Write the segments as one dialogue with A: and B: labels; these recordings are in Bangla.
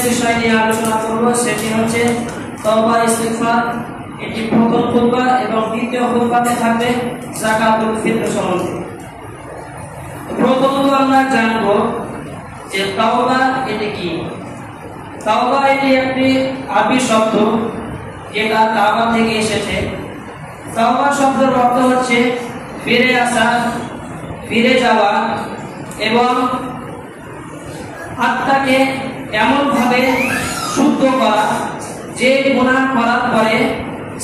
A: বিষয় নিয়ে আলোচনা করব সেটি হচ্ছে তওবা ইস্তিগফার। এটি প্রথম খুতবা এবং দ্বিতীয় খুতবাতে থাকবে যাকাতুল ফিতর সম্বন্ধে। প্রথমত আমরা জানব যে তওবা এটি কি। তওবা এটি একটি আরবি শব্দ যেটা তাওবা থেকে এসেছে। তওবা শব্দের অর্থ হচ্ছে ফিরে আসা, ফিরে যাওয়া এবং আত্মাকে এমনভাবে শুদ্ধ করা যে গুনাহ করার পরে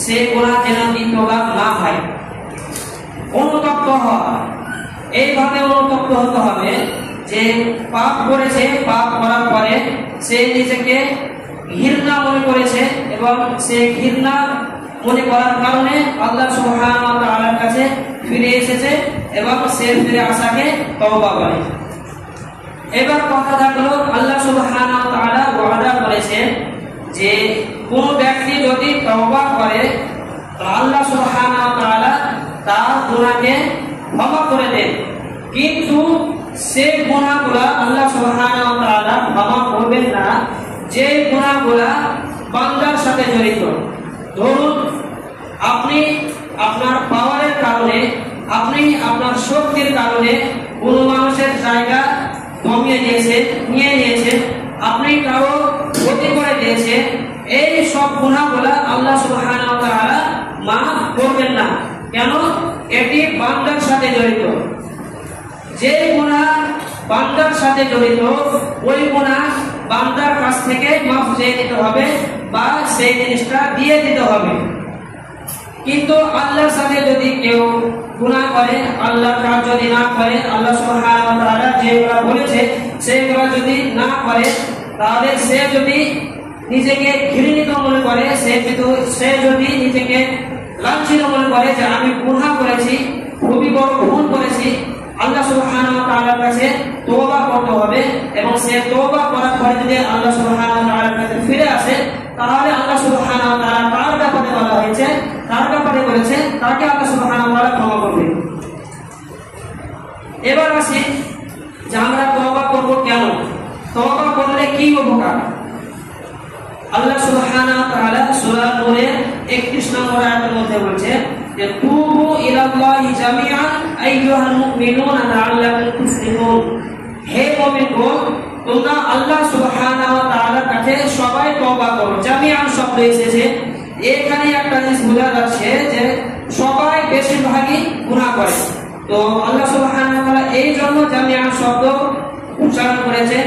A: সে গুনাহ যেন দ্বিতীয়বার না হয়। অনুতপ্ত হওয়া, এইভাবে অনুতপ্ত হতে হবে যে পাপ করেছে, পাপ করার পরে সে নিজেকে ঘৃণা মনে করেছে এবং সে ঘৃণা মনে করার কারণে আল্লাহ সুবহানাহু ওয়া তাআলার কাছে ফিরে এসেছে এবং সে ফিরে আসাকে তওবা বলে। এবার কথা থাকলো আল্লাহ সুবহানাহু ওয়া তাআলা ওয়াদা করেছেন যে কোন ব্যক্তি যদি তওবা করে তো আল্লাহ সুবহানাহু ওয়া তাআলা তার গুনাহকে ক্ষমা করে দেন। কিন্তু সে গুনাহগুলো আল্লাহ সুবহানাহু ওয়া তাআলা ক্ষমা করবেন না যে গুনাহগুলো বান্দার সাথে জড়িত। ধরুন আপনি আপনার পাওয়ারের কারণে, আপনি আপনার শক্তির কারণে কোন মানুষের জায়গা কমিয়ে দিয়েছেন, নিয়ে নিয়েছেন, আপনি কারো ক্ষতি করে দিয়েছেন, এই সব গুনাহগুলো আল্লাহ সুবহানাহু ওয়া তাআলা মাফ করবেন না। কেন? এটি বান্দার সাথে জড়িত। যে গুনাহ বান্দার সাথে জড়িত ওই গুনাহ বান্দার কাছ থেকে মাফ চেয়ে নিতে হবে বা সেই জিনিসটা দিয়ে দিতে হবে। কিন্তু আল্লাহর সাথে যদি কেউ গুনাহ করে, আল্লাহর কাজ যদি না করে, আল্লাহ সুবহানাহু ওয়া তাআলা যেগুলো বলেছে সেগুলো যদি না করে, তাহলে সে যদি নিজেকে ঘৃণিত মনে করে, সে যদি নিজেকে লাঞ্ছিত মনে করে যে আমি গুনাহ করেছি, খুবই বড় ভুল করেছি, আল্লাহ সুবহানাহু ওয়া তাআলার কাছে তওবা করতে হবে এবং সে তওবা করার পরে যদি আল্লাহ সুবহানাহু ওয়া তাআলার কাছে ফিরে আসে তাহলে আল্লাহ সুবহানাহু ওয়া তাআলা তার ব্যাপারে বলা হয়েছে, তার ব্যাপারে বলেছে তাকে আল্লাহ সুবহানাহু ওয়া তাআলা ক্ষমা করবে। এবার আসি যে আমরা তওবা করব কেন, তওবা করলে কি উপকার। আল্লাহ সুবহানাহু ওয়া তাআলা সূরা নূরের 31 নম্বর আয়াতের মধ্যে বলছে যে তুবু ইলাল্লাহি জামিআন আইয়ুহাল মুমিনুনা লাআল্লাকুম তুফলিহুন। হে মুমিনগণ, তোমরা আল্লাহ সুবহানাহু ওয়া তাআলার কাছে সবাই তওবা করো। জামিআন শব্দ এসেছে, এখানে একটা জিনিস বোঝা যাচ্ছে যে সবাই বেশিরভাগই গুনাহ করে। তো আল্লাহ সুবহানাহু ওয়া তাআলা এই জন্য জামিআন শব্দ উচ্চারণ করেছে।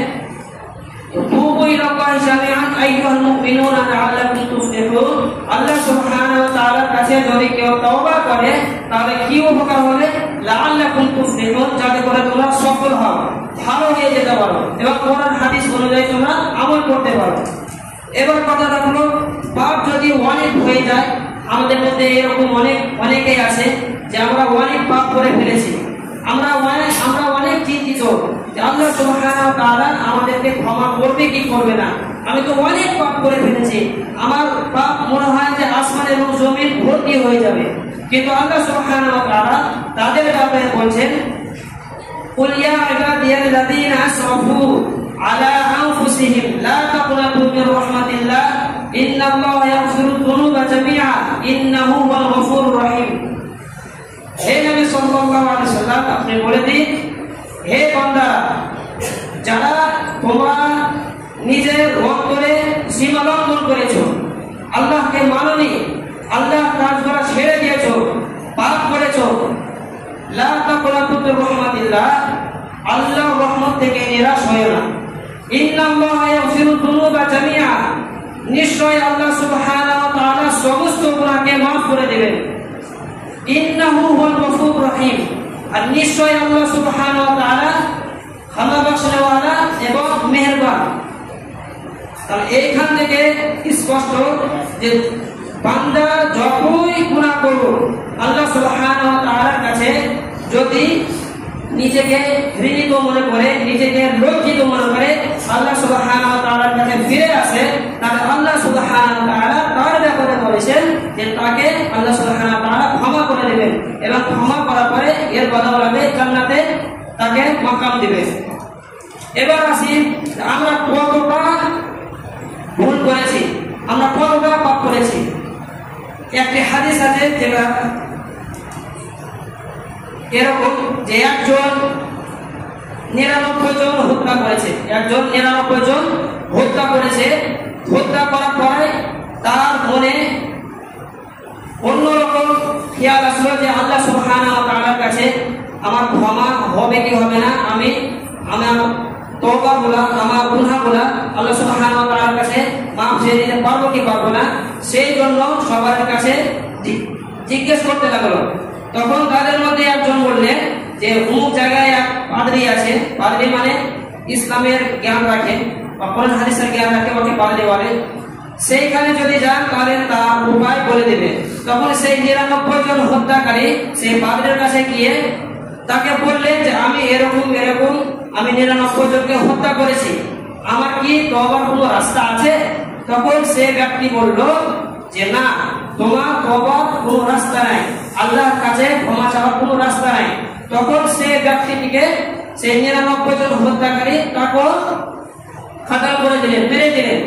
A: তুবু ইলাল্লাহি জামিআন আইয়ুহাল মুমিনুনা লাআল্লাকুম তুফলিহুন। আল্লাহ সুবহানাহু ওয়া তাআলার কাছে যদি কেউ তওবা করে তাহলে কি উপকার হবে? লাআল্লাকুম তুফলিহুন, যাতে করে তোমরা সফল হও, ভালো হয়ে যেতে পারো এবং কোরআন হাদিস অনুযায়ী তোমরা আমল করতে পারো। এবার কথা হলো পাপ যদি অনেক হয়ে যায়, আমাদের মধ্যে এরকম অনেকেই আছে যে আমরা অনেক পাপ করে ফেলেছি, আমরা অনেক চিন্তিত যে আল্লাহ সুবহানাহু ওয়া তাআলা আমাদেরকে ক্ষমা করবে কি করবে না। আমি তো অনেক পাপ করে ফেলেছি, আমার পাপ মনে হয় যে আসমান এবং জমিন ভর্তি হয়ে যাবে। কিন্তু আল্লাহ সুবহানাহু ওয়া তাআলা তাদের ব্যাপারে বলছেন কুল ইয়া ইবাদিয়াল্লাযীনা আসরাফু আলা আনফুসিহিম লা তাকনাতু মির রাহমাতিল্লাহ ইন্নাল্লাহা ইয়াগফিরুয যুনুবা জামিআ ইন্নাহু হুয়াল গফুরুর রহিম। হে নবী সাল্লাল্লাহু আলাইহি ওয়াসাল্লাম, আপনি বলে দিন, হে বান্দা, যারা তোমরা নিজের অন্তরে সীমা লঙ্ঘন করেছো, আল্লাহকে মানোনি, আল্লাহর কাজগুলো ছেড়ে দিয়েছো, পাপ করেছো, লা তাকনাতু মির রাহমাতিল্লাহ, আল্লাহর রহমত থেকে নিরাশ হয়ো না। ইন্নাল্লাহা ইয়াগফিরুয যুনুবা জামিআ, নিশ্চয় আল্লাহ সুবহানাহু ওয়া তাআলা সমস্ত গুনাহকে মাফ করে দিবেন। ইন্নাহু হুয়াল গফুরুর রহিম, আর নিশ্চয় আল্লাহ সুবহানাহু ওয়া তাআলা ক্ষমা বক্ষণওয়ালা এবং মেহেরবান। তাহলে এইখান থেকে স্পষ্ট যে বান্দা যতই গুনাহ করুক, আল্লাহ সুবহানাহু ওয়া তাআলার কাছে যদি নিজেকে ঘৃণিত মনে করে, নিজেকে লজ্জিত মনে করে, আল্লাহ সুবহানাহু ওয়া তাআলার কাছে ফিরে আসে, তাহলে আল্লাহ সুবহানাহু ওয়া তাআলা তার ব্যাপারে বলেছেন যে তাকে আল্লাহ সুবহানাহু ওয়া তাআলা ক্ষমা করে দেবেন এবং ক্ষমা করার পরে এর বদলে জান্নাতে তাকে মাকাম দিবেন। এবার আসি আমরা কতটা হাদিস আছে যেটা এরকম যে একজন 99 জন হত্যা করেছে, একজন 99 জন হত্যা করেছে। হত্যা করার পরে তার মনে অন্যরকম খেয়াল আসলো যে আল্লাহ সুবহানাহু ওয়া তাআলার কাছে আমার ক্ষমা হবে কি হবে না, আমি আমার তওবাগুলো, আমার গুনাহগুলো আল্লাহ সুবহানাহু ওয়া তাআলার কাছে মাফ চেয়ে দিতে পারবো কি পারবো না, সেই জন্য সবার কাছে জিজ্ঞেস করতে লাগলো। তখন তাদের মধ্যে একজন বললেন যে অমুক জায়গায় এক পাদ্রী আছে, পাদ্রী মানে ইসলামের জ্ঞান রাখে বা কোরআন হাদিসের জ্ঞান রাখে, ওকে পাদ্রী বলে, সেইখানে যদি যান তাহলে তার উপায় বলে দেবে। তখন সেই 99 জন হত্যাকারী সেই পাদ্রীর কাছে গিয়ে তাকে বললেন যে আমি এরকম এরকম আমি 99 জনকে হত্যা করেছি, আমার কি তওবার কোনো রাস্তা আছে? তখন সে ব্যক্তি বলল যে না, তোমার তওবার কোনো রাস্তা নাই, আল্লাহর কাছে ক্ষমা চাওয়ার কোনো রাস্তা নাই। তখন সে ব্যক্তিটিকে সেই 99 জন হত্যাকারী তাকে খাতাল করে দিলেন, মেরে দিলেন।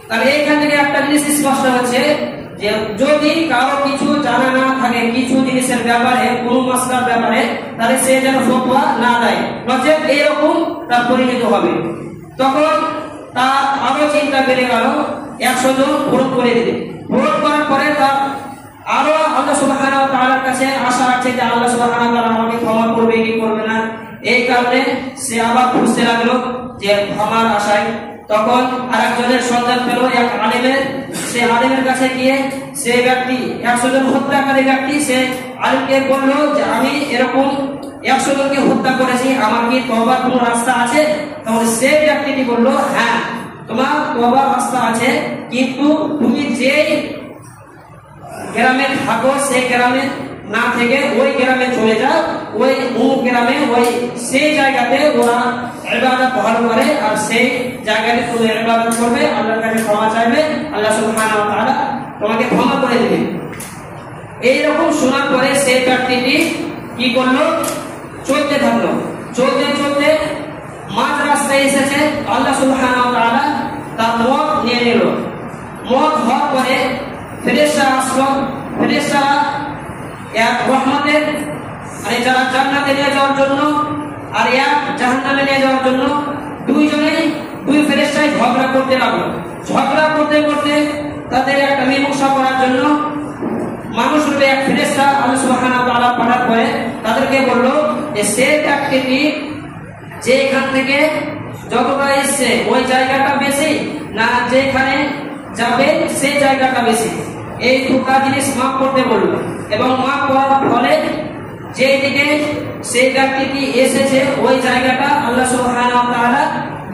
A: তাহলে এইখান থেকে একটা জিনিস স্পষ্ট হচ্ছে যে যদি কারো কিছু জানা না থাকে কিছু জিনিসের ব্যাপারে, কোনো মাসলার ব্যাপারে, তাহলে সে যেন ফতোয়া না দেয়, নচেত এইরকম তার পরিণত হবে। তখন তার আরো চিন্তা বেড়ে গেল, 100 জন ভোট করে দিলেন। ভোট করার পরে তার আরো আল্লাহ সুবহানাহু ওয়া তাআলার কাছে আশা আছে যে আল্লাহ সুবহানাহু ওয়া তাআলা আমাকে ক্ষমা করবে কি করবে না, এই কারণে সে আবার খুঁজতে লাগলো যে ক্ষমার আশায়। তখন আরেকজনের সন্ধান পেল এক আলেমের, সে আলেমের কাছে গিয়ে সেই ব্যক্তি 100 জন হত্যাকারী ব্যক্তি সে আলেমকে বলল যে আমি এরকম 100 জনকে হত্যা করেছি, আমার কি তওবার কোনো রাস্তা আছে? তখন সেই ব্যক্তিটি বলল হ্যাঁ, তোমার তওবার রাস্তা আছে, কিন্তু তুমি যেই গ্রামে থাকো সেই গ্রামে না থেকে ওই গ্রামে চলে যাও, ওই অমুক গ্রামে ওই সেই জায়গাতে ওরা ইবাদত ভালো করে, আর সেই জায়গাতে তুমি ইবাদত করবে, আল্লাহর কাছে ক্ষমা চাইবে, আল্লাহ সুবহানাহু ওয়া তাআলা তোমাকে ক্ষমা করে দিবেন। এইরকম শোনার পরে সেই ব্যক্তিটি কি করলো, চলতে থাকলো। চলতে চলতে মাঝ রাস্তায় এসেছে, আল্লাহ সুবহানাহু ওয়া তাআলা তার মত নিয়ে নিল। মত হওয়ার পরে ফেরেশতা আসলো, ফেরেশতা এক রহমতের মানে যারা জান্নাতে নিয়ে যাওয়ার জন্য আর এক জাহান্নামে নিয়ে যাওয়ার জন্য দুই ফেরেশতাই ঝগড়া করতে লাগলো। ঝগড়া করতে করতে তাদের একটা মীমাংসা করার জন্য মানুষ রূপে এক ফেরেশতা আল্লাহ সুবহানাহু ওয়া তাআলা পাঠার পরে তাদেরকে বলল যে সে ব্যক্তিটি যে এখান থেকে যতটা এসছে ওই জায়গাটা বেশি না যেখানে যাবে সেই জায়গাটা বেশি, এই দুটো জিনিস মাফ করতে বলল। এবং মাফ করার ফলে যেই দিকে সেই ব্যক্তিটি এসেছে ওই জায়গাটা আল্লাহ সুবহানাহু ওয়া তাআলা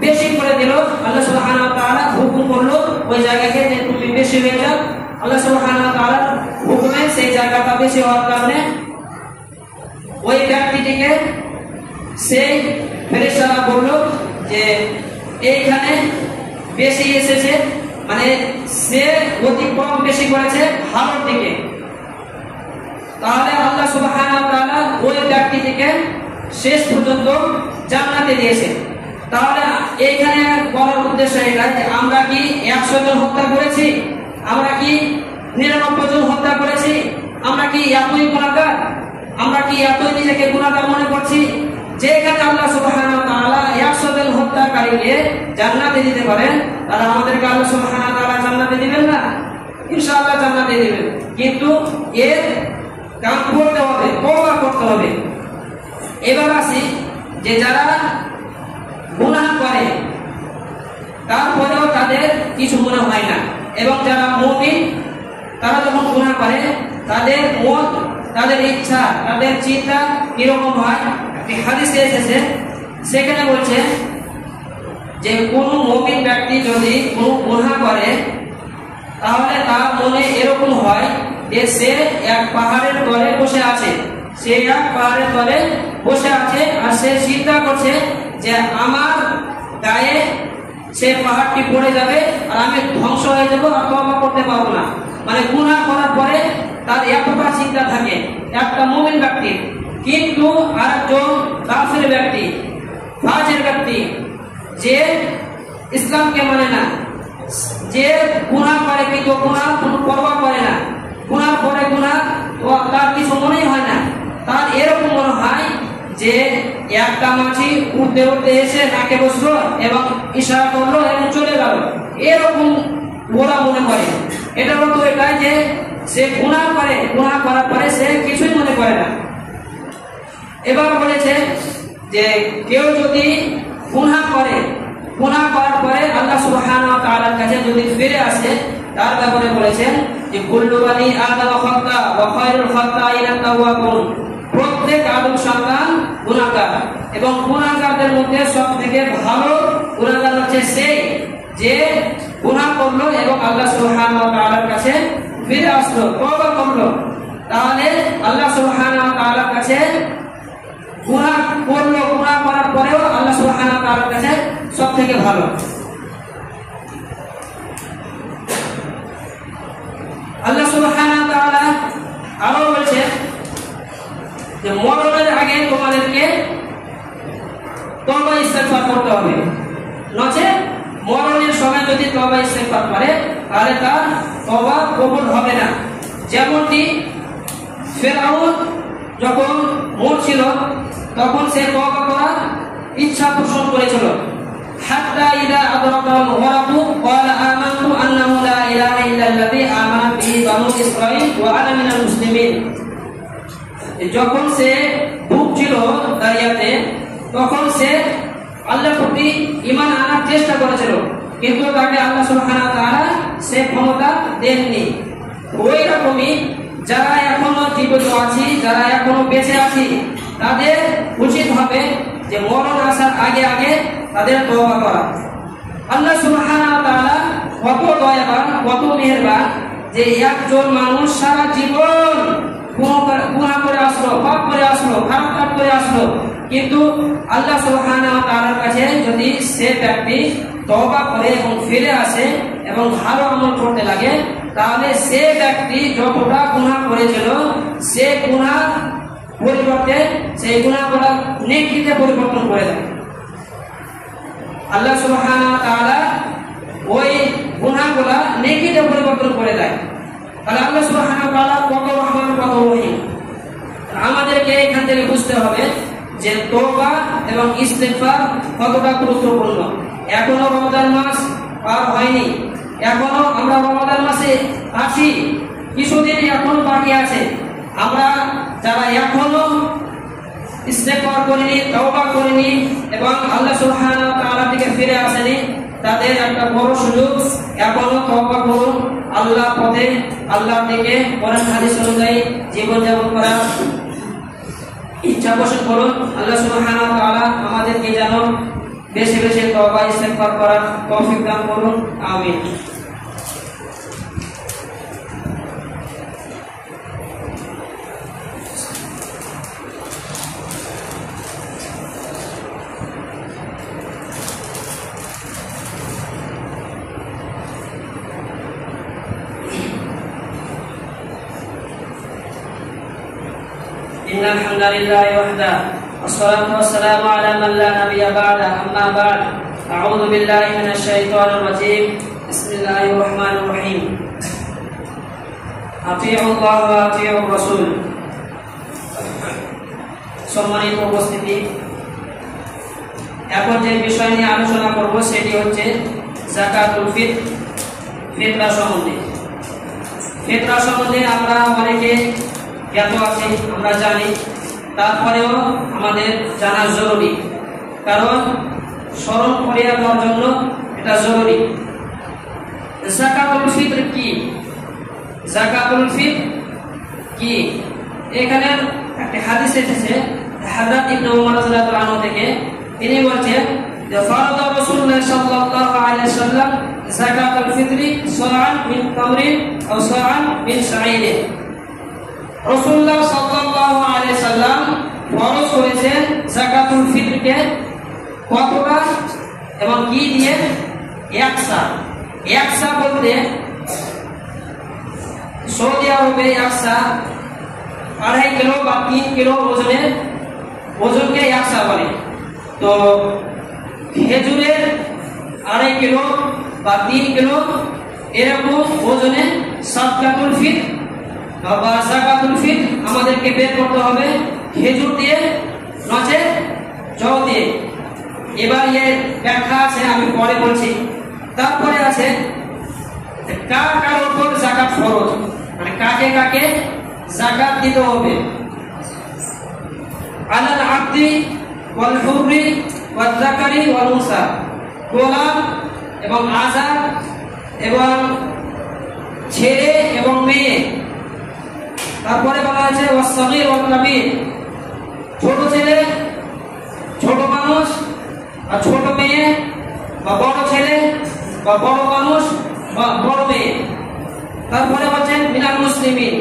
A: বেশি করে দিল। আল্লাহ সুবহানাহু ওয়া তাআলা হুকুম করলো ওই জায়গাকে যে তুমি বেশি হয়ে যাও। আল্লাহ সুবহানাহু ওয়া তাআলার হুকুমে সেই জায়গাটা বেশি হওয়ার কারণে ওই ব্যক্তিটিকে সেই ফেরেশতারা বলল যে এইখানে বেশি এসেছে, মানে সে অতিক্রম বেশি করেছে ভালোর দিকে। তাহলে আল্লাহ সুবহানাহু ওয়া তাআলা ওই ব্যক্তিটিকে শেষ পর্যন্ত জান্নাতে দিয়েছেন। তাহলে এইখানে বলার উদ্দেশ্য এটা যে আমরা কি 100 জন হত্যা করেছি, আমরা কি 99 জন হত্যা করেছি, আমরা কি এতই গুনাহগার, আমরা কি এতই নিজেকে গুনাহগার মনে করছি? যেখানে আল্লাহ সুবহানাহু ওয়া তাআলা 100 জন হত্যাকারীকে জান্নাতে দিতে পারেন, তাহলে আমাদেরকে আল্লাহ সুবহানাহু ওয়া তাআলা জান্নাতে দিবেন না? ইনশাআল্লাহ জান্নাতে দিবেন, কিন্তু এর কাম করতে হবে, তওবা করতে হবে। এবার আসি যে যারা গুনাহ করে তারপরেও তাদের কিছু মনে হয় না, এবং যারা মুমিন তারা যখন গুনাহ করে তাদের মন, তাদের ইচ্ছা, তাদের চিন্তা কিরকম হয়? হাদিসে এসেছে, সেখানে বলছে যে কোনো মুমিন ব্যক্তি যদি কোনো গুনাহ করে তাহলে তার মনে এরকম হয় যে সে এক পাহাড়ের তলে বসে আছে, সে এক পাহাড়ের তলে বসে আছে, আর সে চিন্তা করছে যে আমার গায়ে সে পাহাড়টি পড়ে যাবে আর আমি ধ্বংস হয়ে যাবো আর তওবা করতে পারবো না। মানে গুনাহ করার পরে তার এতটা চিন্তা থাকে একটা মুমিন ব্যক্তি। কিন্তু আরেকজন কাফির ব্যক্তি, ফাজির ব্যক্তি, যে ইসলামকে মানে না, যে গুনাহ করে কিন্তু গুনাহ কোনো পরোয়া করে না, গুনাহ পরে গুনাহ তার এরকম মনে হয় যে একটা মাছি উঠতে উঠতে এসে নাকে বসলো এবং ইশারা করলো এবং চলে গেল, এরকম ওরা মনে করে। এটা তো এটাই যে সে গুনাহ করে, গুনাহ করার পরে সে কিছুই মনে করে না। এবার বলেছে যে কেউ যদি গুনাহ করে, গুনাহ করার পরে আল্লাহ সুবহানাহু ওয়া তাআলার কাছে যদি ফিরে আসে, তার ব্যাপারে বলেছেন যে কুল্লু বানি আদম খাতা ওয়া খায়রুল খাতাইনা তাওয়াবুন, প্রত্যেক আদম সন্তান গুনাহগার এবং গুনাহগারদের মধ্যে সবথেকে ভালো গুনাহগার হচ্ছে সেই যে গুনাহ করলো এবং আল্লাহ সুবহানাহু ওয়া তাআলার কাছে ফিরে আসলো, তওবা করলো। তাহলে আল্লাহ সুবহানাহু ওয়া তাআলার কাছে গুনাহ করলো, গুনাহ করার পরেও আল্লাহ সুবহানাহু ওয়া তাআলার কাছে সবথেকে ভালো। আল্লাহ সুবহানাহু ওয়া তাআলা আরো বলছে যে মরণের আগে তোমাদেরকে তওবা ইস্তেগফার করতে হবে, নচেৎ মরণের সময় যদি তওবা ইস্তেগফার করে তাহলে তার তওবা কবুল হবে না। যেমনটি ফিরআউন যখন মরছিল তখন সে তওবা করার ইচ্ছা পোষণ করেছিল, হাত্তা ইযা আদরাকাল গরাকু ক্বালা আমানতু আন্নাহু লা ইলাহা ইল্লাল্লাযী আমানাত বিহি বানু ইসরাঈল ওয়া আনা মিনাল মুসলিমিন। যখন সে ডুবছিল দরিয়াতে তখন সে আল্লাহর প্রতি ঈমান আনার চেষ্টা করেছিল, কিন্তু তাকে আল্লাহ সুবহানাহু ওয়া তাআলা সে ক্ষমতা দেননি। ওই রকমই যারা এখনো জীবিত আছি, যারা এখনো বেঁচে আছি, তাদের উচিত হবে যে মরণ আসার আগে আগে তাদের তওবা করা। আল্লাহ সুবহানাহু ওয়া তাআলা কত দয়াবান, কত মেহেরবান যে একজন মানুষ সারা জীবন গুনাহ করে আসলো, পাপ করে আসলো, খারাপ কাজ করে আসলো, কিন্তু আল্লাহ সুবহানাহু ওয়া তাআলার কাছে যদি সে ব্যক্তি তওবা করে এবং ফিরে আসে এবং ভালো আমল করতে লাগে, তাহলে সে ব্যক্তি যতটা গুনাহ করেছিল সে গুনাহ পরিবর্তে সেই গুনাহগুলো নেকিতে পরিবর্তন করে দেয়। আল্লাহ সুবহানাহু ওয়া তাআলা ওই গুনাহগুলো নেকিতে পরিবর্তন করে দেয়। তাহলে আল্লাহ সুবহানাহু ওয়া তাআলা কত রহমান, কত রহিম। আমাদেরকে এখান থেকে বুঝতে হবে যে তওবা এবং ইস্তেগফার কতটা গুরুত্বপূর্ণ। এখনো রমজান মাস পার হয়নি, এখনো আমরা রমজান মাসে আছি, কিছুদিন এখনো বাকি আছে। আমরা যারা এখনো ইস্তেগফার করিনি, তওবা করিনি এবং আল্লাহ সুবহানাহু ওয়া তাআলা থেকে ফিরে আসেনি, তাদের একটা বড় সুযোগ, এখনো তওবা করুন, আল্লাহর পথে, আল্লাহর দিকে কোরআন হাদিস অনুযায়ী জীবনযাপন করার ইচ্ছা পোষণ করুন। আল্লাহ সুবহানাহু ওয়া তাআলা আমাদেরকে যেন বেশি বেশি তওবা ইস্তেগফার করার তৌফিক দান করুন, আমিন। إن الحمد لله وحده والصلاة والسلام على من لا نبي بعده، أما بعد، أعوذ بالله من الشيطان الرجيم، بسم الله الرحمن الرحيم، أطيعوا الله وأطيعوا الرسول। সম্মানিত উপস্থিতি, এখন যে বিষয় নিয়ে আলোচনা করব সেটি হচ্ছে যাকাতুল ফিতর, ফিতরা সম্বন্ধে। ফিতরা সম্বন্ধে আমরা অনেকে জ্ঞাত আছি, আমরা জানি, তারপরেও আমাদের জানা জরুরি, কারণ স্মরণ করিয়ে দেওয়ার জন্য এটা জরুরি। যাকাতুল ফিতর কি? যাকাতুল ফিতর কি? এখানে একটা হাদিস এসেছে হযরত ইবনে ওমর রাদিয়াল্লাহু আনহু থেকে, তিনি বলছেন যে ফারাদা রাসূলুল্লাহ সাল্লাল্লাহু আলাইহি ওয়াসাল্লাম যাকাতুল ফিতরি সাআন মিন তামরিন আও সাআন মিন শাঈরিন। রাসূলুল্লাহ সাল্লাল্লাহু আলাইহি ওয়াসাল্লাম ফরজ করেছেন যাকাতুল ফিতরকে কতটা এবং কি দিয়ে? এক সা। এক সা বলতে সৌদি আরবে এক সা 2.5 কিলো বা 3 কিলো ওজনকে এক সা বলে। তো খেজুরের 2.5 কিলো বা 3 কিলো এরকম ওজনে সাদকাতুল ফিতর বা যাকাতুল ফিতর আমাদেরকে বের করতে হবে খেজুর দিয়ে নচে জল দিয়ে। এবার এর ব্যাখ্যা আছে, আমি পরে বলছি। তারপরে আছে কার কার উপর যাকাত ফরজ, মানে কাকে কাকে যাকাত দিতে হবে। আলাল আবদি ওয়াল হুররি ওয়াল যাকারি ওয়াল উনসা, গোলাম এবং আযাদ এবং ছেলে এবং মেয়ে। তারপরে বলা হয়েছে ওয়াস-সাগীর ওয়াল কাবীর, ছোট ছেলে ছোট মানুষ আর ছোট মেয়ে, বা বড় ছেলে বা বড় মানুষ বা বড় মেয়ে। তারপরে বলছেন মিনাল মুসলিমিন,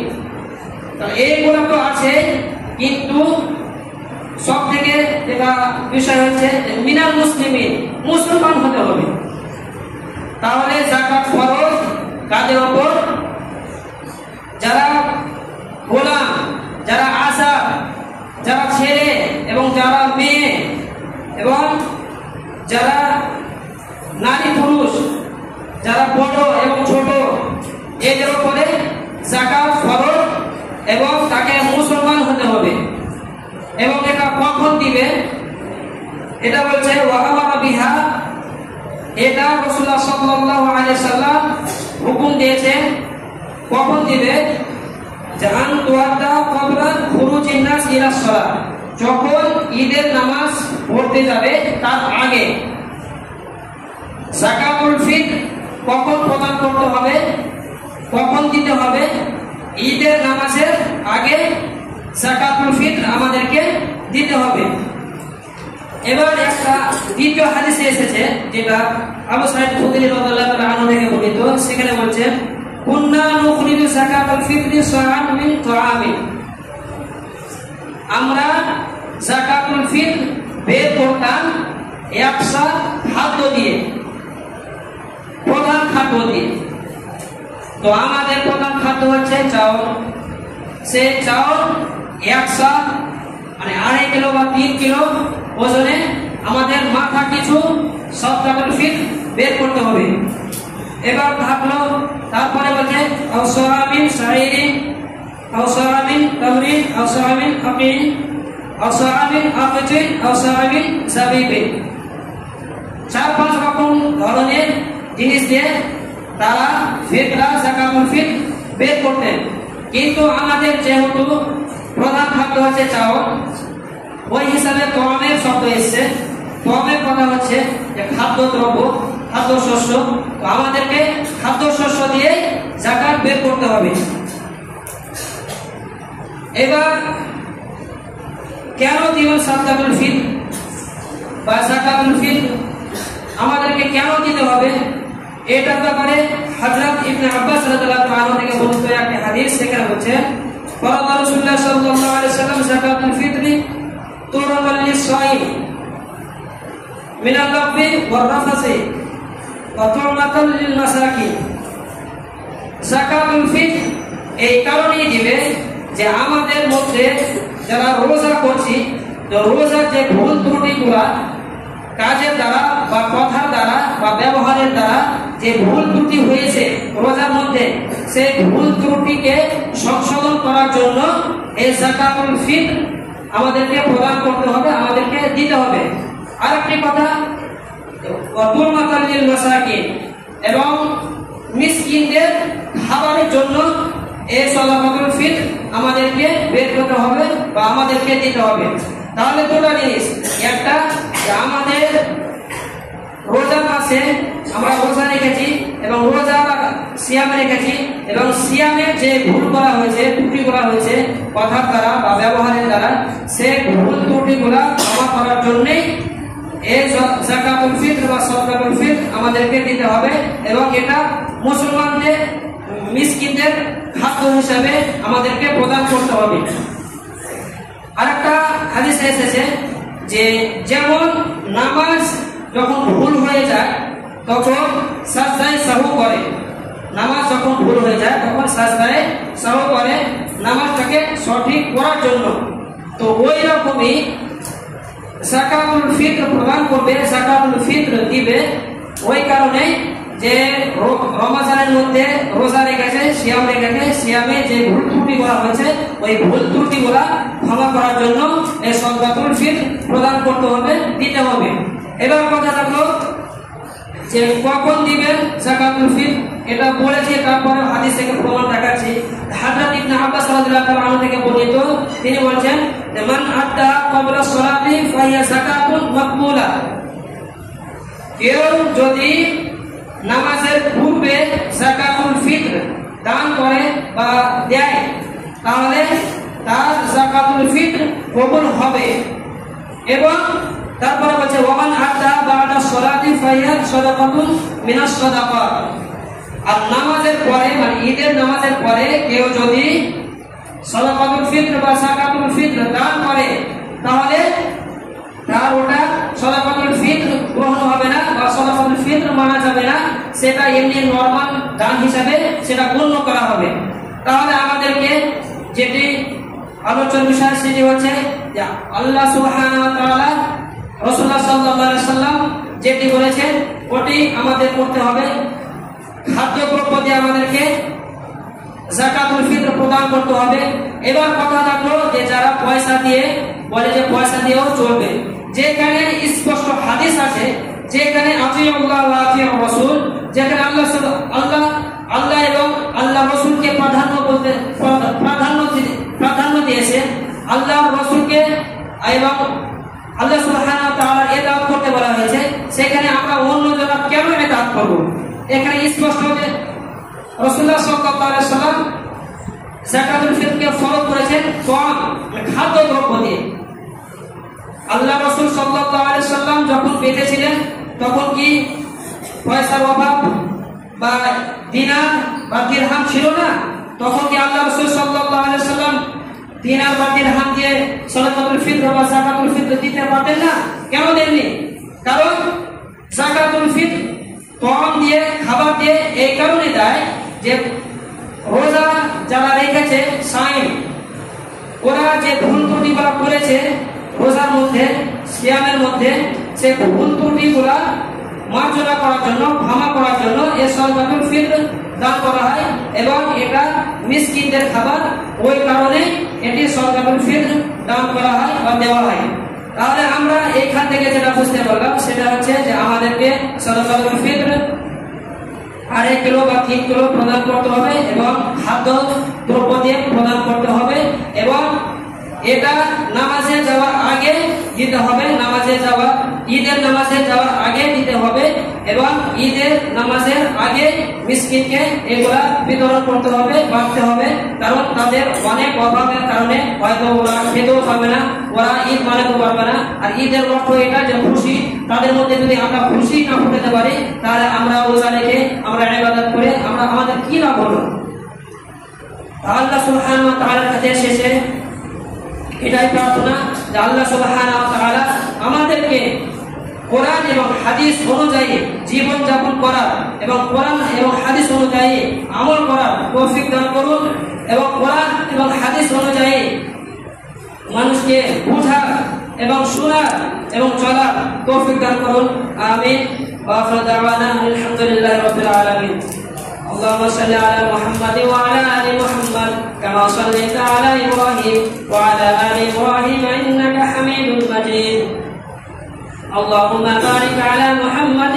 A: এইগুলো তো আছে, কিন্তু সব থেকে যেটা বিষয় হচ্ছে মিনাল মুসলিমিন, মুসলমান হতে হবে। তাহলে যাকাত ফরজ কাদের উপর? যারা গোলাম, যারা আযাদ, যারা ছেলে এবং যারা মেয়ে, এবং যারা নারী পুরুষ, যারা বড় এবং ছোট, এদের উপরে যাকাত ফরজ এবং তাকে মুসলমান হতে হবে। এবং এটা কখন দিবে? এটা বলছে ওয়াহাবা বিহা, এটা রাসূলুল্লাহ সাল্লাল্লাহু আলাইহি সাল্লাম হুকুম দিয়েছেন। কখন দিবে? জান তুয়াদা ক্বাবলা খুরুজিন নাস ইলা সালাত, যখন ঈদের নামাজ পড়তে যাবে তার আগে। যাকাতুল ফিতর কখন প্রদান করতে হবে, কখন দিতে হবে? ঈদের নামাজের আগে যাকাতুল ফিতর আমাদেরকে দিতে হবে। এবার একটা দ্বিতীয় হাদিসে এসেছে, যেটা আবু সাঈদ খুদরি রাদিয়াল্লাহু তাআলা আনহু থেকে বর্ণিত। সেখানে বলছেন কুন্না নুখরিজু যাকাতুল ফিতরি সাআন মিন তাআমিন, আমরা যাকাতুল ফিতর বের করতাম একশা খাদ্য দিয়ে, প্রধান খাদ্য দিয়ে। তো আমাদের প্রধান খাদ্য হচ্ছে চাউল। সে চাউল একশা, মানে 2.5 কিলো বা 3 কিলো ওজনে আমাদের মাথা কিছু যাকাতুল ফিতর বের করতে হবে। এবার থাকলো, তারপরে বলছে আওসামিন শাইরিন, আওসামিন তামরিন, আওসামিন আকিন, আওসামিন আকিন, আওসামিন জাবিবিন। 4-5 রকম ধরনের জিনিস দিয়ে তারা ফিতরা যাকাতুল ফিতর বের করতেন। কিন্তু আমাদের যেহেতু প্রধান খাদ্য হচ্ছে চাউল, ওই হিসাবে তমের শব্দ এসছে। তমের কথা হচ্ছে যে খাদ্য দ্রব্য, খাদ্য শস্য। তো আমাদেরকে খাদ্য শস্য দিয়ে যাকাত বের করতে হবে। এবার কেন দিবেন যাকাতুল ফিতর বা যাকাতুল ফিতর আমাদেরকে কেন দিতে হবে? এটার ব্যাপারে হযরত ইবনে আব্বাস রাদিয়াল্লাহু আনহু থেকে বর্ণিত একটি হাদিস, সেখানে বলছে ফরাদা রাসূলুল্লাহ সাল্লাল্লাহু আলাইহি ওয়াসাল্লাম যাকাতুল ফিতরি তুরাবাল লিসাইম মিনাল লাবি ওয়ার রাফাসি ওয়া তুরমাতাল লিল মাসাকিন। যাকাতুল ফিতর এই কারণেই দিবে যে আমাদের মধ্যে যারা রোজা করছি, তো রোজার যে ভুল ত্রুটিগুলা কাজের দ্বারা বা কথার দ্বারা বা ব্যবহারের দ্বারা যে ভুল ত্রুটি হয়েছে রোজার মধ্যে, সেই ভুল ত্রুটিকে সংশোধন করার জন্য এই যাকাতুল ফিতর আমাদেরকে প্রদান করতে হবে, আমাদেরকে দিতে হবে। আরেকটি কথা, তুরমাতাল লিল মাসাকিন, এবং মিসকিনদের খাবারের জন্য এই যাকাতুল ফিতর আমাদেরকে বের করতে হবে বা আমাদেরকে দিতে হবে। তাহলে দুটো জিনিস, একটা আমাদের রোজা মাসে আমরা রোজা রেখেছি এবং রোজা সিয়াম রেখেছি, এবং সিয়ামের যে ভুল করা হয়েছে, ত্রুটি করা হয়েছে কথার দ্বারা বা ব্যবহারের দ্বারা, সেই ভুল ত্রুটিগুলা ক্ষমা করার জন্যই এই যাকাতুল ফিতর বা সাদাকাতুল ফিতর আমাদেরকে দিতে হবে, এবং এটা মুসলমানদের মিসকিনদের খাদ্য হিসাবে আমাদেরকে প্রদান করতে হবে। আরেকটা হাদিসে এসেছে যে যেমন নামাজ যখন ভুল হয়ে যায় তখন সাজদায়ে সাহু করে, নামাজ যখন ভুল হয়ে যায় তখন সাজদায়ে সাহু করে নামাজটাকে সঠিক করার জন্য। তো ওই রকমই যাকাতুল ফিতর প্রদান করবে, যাকাতুল ফিতর দিবে। ওই কারণে যে রমজানের মধ্যে রোজা রেখেছে, সিয়াম রেখেছে, সিয়ামে যে ভুল ত্রুটি করা হয়েছে ওই ভুল ত্রুটিগুলা ক্ষমা করার জন্য এই সাদাকাতুল ফিতর প্রদান করতে হবে, দিতে হবে। এবার কথা থাকলো যে কখন দিবেন যাকাতুল ফিতর, এটা বলেছি, তারপরে হাদিস থেকে প্রমাণ দেখাচ্ছি। হযরত ইবনে আব্বাস রাদিয়াল্লাহু তাআলা আনহু থেকে বর্ণিত, তিনি বলেন যে মান আদা ক্বাবলা সালাতি ফাহিয়া যাকাতুন মাকবুলা, কেউ যদি নামাজের পূর্বে যাকাতুল ফিতর দান করে বা দেয় তাহলে তার যাকাতুল ফিতর কবুল হবে। এবং তারপরে বলছে ওয়ামান আদা বা'দা সালাতি ফাহিয়া সাদাকাতুন মিনাস সাদাকাত, আর নামাজের পরে মানে ঈদের নামাজের পরে কেউ যদি সাদাকাতুল ফিতর বা যাকাতুল ফিতর দান করে তাহলে তার ওটা সাদাকাতুল ফিতর গ্রহণ হবে না বা সাদাকাতুল ফিতর মানা যাবে না, সেটা এমনি নরমাল দান হিসাবে সেটা গণ্য করা হবে। তাহলে আমাদেরকে যেটি আলোচনার বিষয় সেটি হচ্ছে যে আল্লাহ সুবহানাহু ওয়া তাআলা রাসূলুল্লাহ সাল্লাল্লাহু আলাইহি ওয়াসাল্লাম যেটি বলেছেন ওটি আমাদের করতে হবে। খাদ্যদ্রব্য দিয়ে আমাদেরকে যাকাতুল ফিতর প্রদান করতে হবে। এবার কথা থাকলো যে যারা পয়সা দিয়ে বলে যে পয়সা দিয়েও চলবে, যেখানে স্পষ্ট হাদিস আছে, যেখানে আতিউল্লাহ ওয়া আতিউর রাসূল, যেখানে আল্লাহ এবং আল্লাহ রাসূলকে প্রাধান্য দিয়েছে, আল্লাহ রাসূলকে এবং আল্লাহ সুবহানাহু ওয়া তাআলার ইতাআত করতে বলা হয়েছে, সেখানে আমরা অন্য জনা কেন ইতাআত করব? এখানে স্পষ্ট যে রাসূলুল্লাহ সাল্লাল্লাহু আলাইহি ওয়াসাল্লাম যাকাতুল ফিতরকে ফরজ করেছেন খাদ্যদ্রব্য দিয়ে। আল্লাহ রাসূল সাল্লাল্লাহু আলাইহি ওয়াসাল্লাম যখন বেঁচে ছিলেন তখন কি পয়সার অভাব বা দিনার বা দিরহাম ছিল না? তখন কি আল্লাহ রাসূল সাল্লাল্লাহু আলাইহি ওয়াসাল্লাম দিনার বা দিরহাম দিয়ে সাদাকাতুল ফিতর বা যাকাতুল ফিতর দিতে পারতেন না? কেন দেননি? কারণ যাকাতুল ফিতর তওয়াম দিয়ে, খাবার দিয়ে এই কারণে দেয় যে রোজা যারা রেখেছে সাইম, ওরা যে ভুল ত্রুটিগুলো করেছে রোজার মধ্যে, সিয়ামের মধ্যে, সেই ভুল ত্রুটিগুলো মার্জনা করার জন্য, ক্ষমা করার জন্য এই সাদাকাতুল ফিতর দান করা হয় এবং এটা মিসকিনদের খাবার, ওই কারণে এটি সাদাকাতুল ফিতর দান করা হয় বা দেওয়া হয়। তাহলে আমরা এইখান থেকে যেটা বুঝতে পারলাম সেটা হচ্ছে যে আমাদেরকে সাদাকাতুল ফিতর 2.5 কিলো বা 3 কিলো প্রদান করতে হবে এবং খাদ্য দ্রব্য দিয়ে প্রদান করতে হবে এবং এটা নামাজে যাওয়ার আগে দিতে হবে, ঈদের নামাজে যাওয়ার আগে দিতে হবে এবং ঈদের নামাজের আগে মিসকিনকে এগুলা বিতরণ করতে হবে, বাঁটতে হবে। কারণ তাদের অনেক অভাবের কারণে হয়তো ওরা খেতেও পাবে না, ওরা ঈদ মানাতে পারবে না। আর ঈদের লক্ষ্য এটা যে খুশি, তাদের মধ্যে যদি আমরা খুশি না ফুটাতে পারি তাহলে আমরা রোজা রেখে, আমরা ইবাদত করে আমরা আমাদের কি লাভ হলো? আল্লাহ সুবহানাহু ওয়া তাআলার কাছে শেষে এটাই প্রার্থনা যে আল্লাহ সুবহানাহু ওয়া তাআলা আমাদেরকে কোরআন এবং হাদিস অনুযায়ী জীবন যাপন করার এবং কোরআন এবং হাদিস অনুযায়ী আমল করার তৌফিক দান করুন এবং কোরআন এবং হাদিস অনুযায়ী মানুষকে বোঝার এবং শোনার এবং চলার তৌফিক দান করুন। আমিন। ওয়া আখিরু দাওয়ানা আলহামদুলিল্লাহি রাব্বিল আলামিন। اللهم صل على محمد وعلى ال محمد كما صليت على ابراهيم وعلى ال ابراهيم انك حميد مجيد. اللهم بارك على محمد